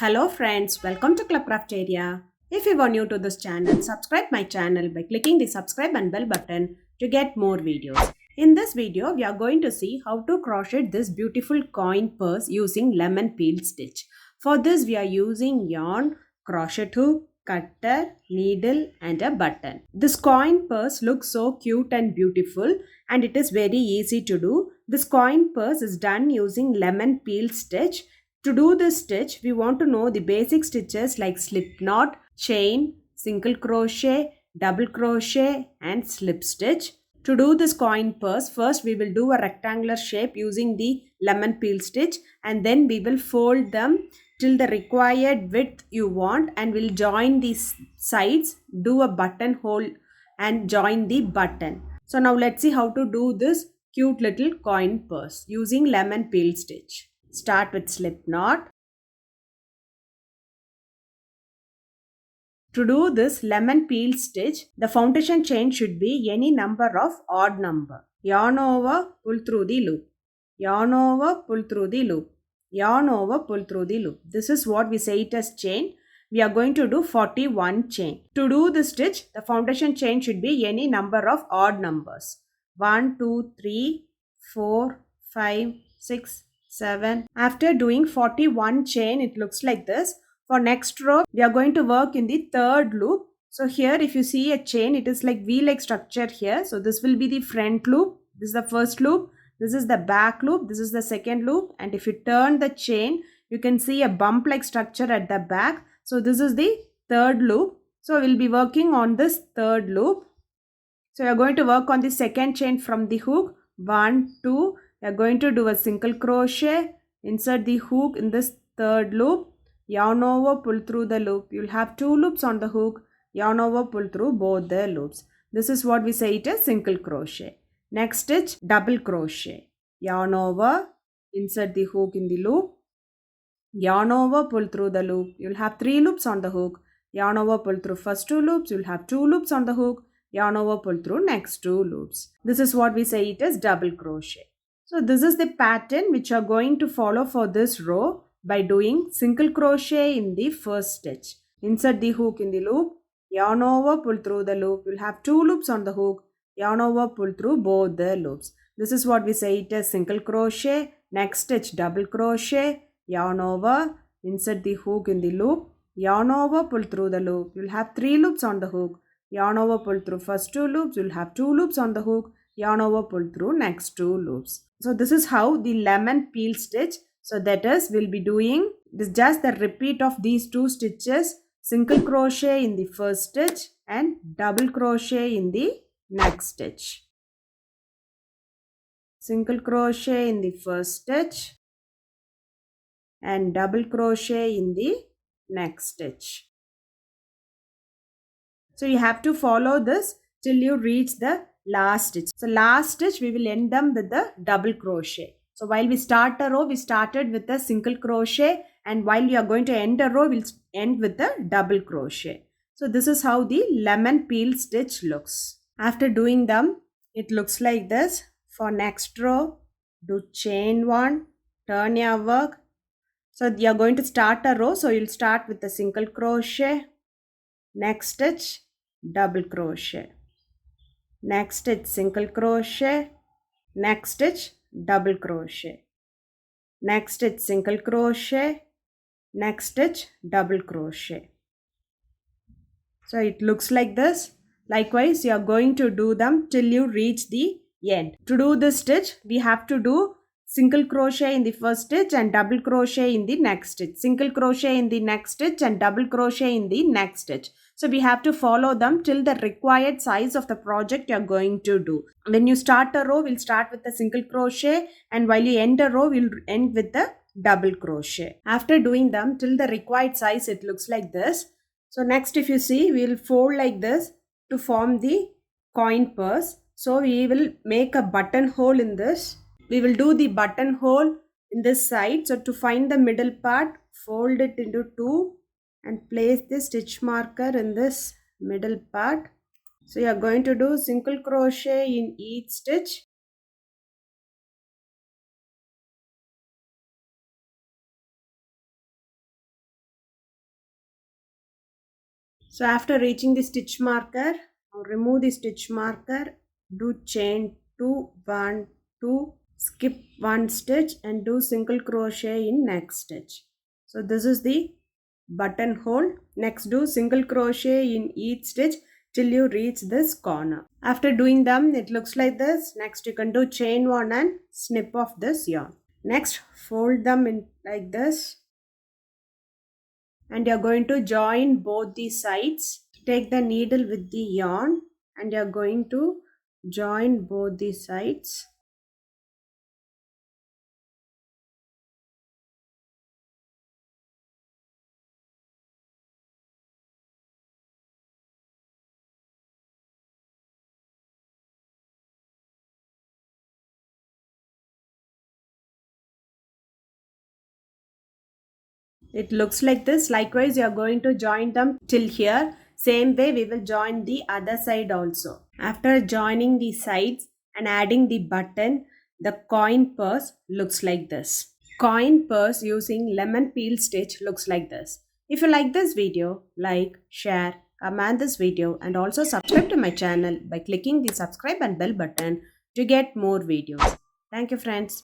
Hello friends, welcome to Club Crafteria. If you are new to this channel, subscribe my channel by clicking the subscribe and bell button to get more videos. In this video, we are going to see how to crochet this beautiful coin purse using lemon peel stitch. For this, we are using yarn, crochet hook, cutter, needle and a button. This coin purse looks so cute and beautiful and it is very easy to do. This coin purse is done using lemon peel stitch. To do this stitch, we want to know the basic stitches like slip knot, chain, single crochet, double crochet and slip stitch. To do this coin purse, first we will do a rectangular shape using the lemon peel stitch and then we will fold them till the required width you want and we'll join these sides, do a buttonhole and join the button. So now let's see how to do this cute little coin purse using lemon peel stitch. Start with slip knot. To do this lemon peel stitch, the foundation chain should be any number of odd number. Yarn over, pull through the loop. Yarn over, pull through the loop. Yarn over, pull through the loop. This is what we say it as chain. We are going to do 41 chain. To do the stitch, the foundation chain should be any number of odd numbers. 1, 2, 3, 4, 5, 6, 7. After doing 41 chain, it looks like this. For next row, we are going to work in the third loop. So here if you see a chain, it is like V-like structure here. So this will be the front loop. This is the first loop. This is the back loop. This is the second loop. And if you turn the chain, you can see a bump-like structure at the back. So this is the third loop. So we'll be working on this third loop. So you are going to work on the second chain from the hook. 1, 2. You are going to do a single crochet. Insert the hook in this third loop. Yarn over, pull through the loop. You'll have 2 loops on the hook. Yarn over, pull through both the loops. This is what we say it as single crochet. Next stitch, double crochet. Yarn over, insert the hook in the loop. Yarn over, pull through the loop. You'll have 3 loops on the hook. Yarn over, pull through first 2 loops. You'll have 2 loops on the hook. Yarn over, pull through next 2 loops. This is what we say it as double crochet. So this is the pattern which you are going to follow for this row by doing single crochet in the first stitch. Insert the hook in the loop. Yarn over, pull through the loop. You'll have 2 loops on the hook. Yarn over, pull through both the loops. This is what we say it as single crochet. Next stitch, double crochet. Yarn over, insert the hook in the loop. Yarn over, pull through the loop. You'll have 3 loops on the hook. Yarn over, pull through first 2 loops. You'll have 2 loops on the hook. Yarn over, pull through next 2 loops. So this is how the lemon peel stitch. So that is, we'll be doing this just the repeat of these 2 stitches. Single crochet in the first stitch and double crochet in the next stitch. Single crochet in the first stitch and double crochet in the next stitch. So you have to follow this till you reach the last stitch. So last stitch we will end them with the double crochet. So while we start a row, we started with a single crochet and while you are going to end a row, we'll end with the double crochet. So this is how the lemon peel stitch looks. After doing them, it looks like this. For next row, do chain 1, turn your work. So you are going to start a row. So you'll start with a single crochet. Next stitch, double crochet. Next stitch, single crochet. Next stitch, double crochet. Next stitch, single crochet. Next stitch, double crochet. So it looks like this. Likewise, you are going to do them till you reach the end. To do this stitch, we have to do single crochet in the first stitch and double crochet in the next stitch. Single crochet in the next stitch and double crochet in the next stitch. So we have to follow them till the required size of the project you are going to do. When you start a row, we'll start with the single crochet and while you end a row, we'll end with the double crochet. After doing them till the required size, it looks like this. So next if you see, we'll fold like this to form the coin purse. So we will make a buttonhole in this. We will do the buttonhole in this side. So to find the middle part, fold it into 2 and place the stitch marker in this middle part. So you are going to do single crochet in each stitch. So after reaching the stitch marker, remove the stitch marker, do chain 2, 1, 2, skip 1 stitch and do single crochet in next stitch. So this is the buttonhole. Next do single crochet in each stitch till you reach this corner. After doing them, it looks like this. Next you can do chain 1 and snip off this yarn. Next fold them in like this. And you're going to join both the sides. Take the needle with the yarn and you're going to join both the sides. It looks like this. Likewise, you are going to join them till here. Same way we will join the other side also. After joining the sides and adding the button, the coin purse looks like this. Coin purse using lemon peel stitch looks like this. If you like this video, like, share, comment this video and also subscribe to my channel by clicking the subscribe and bell button to get more videos. Thank you friends.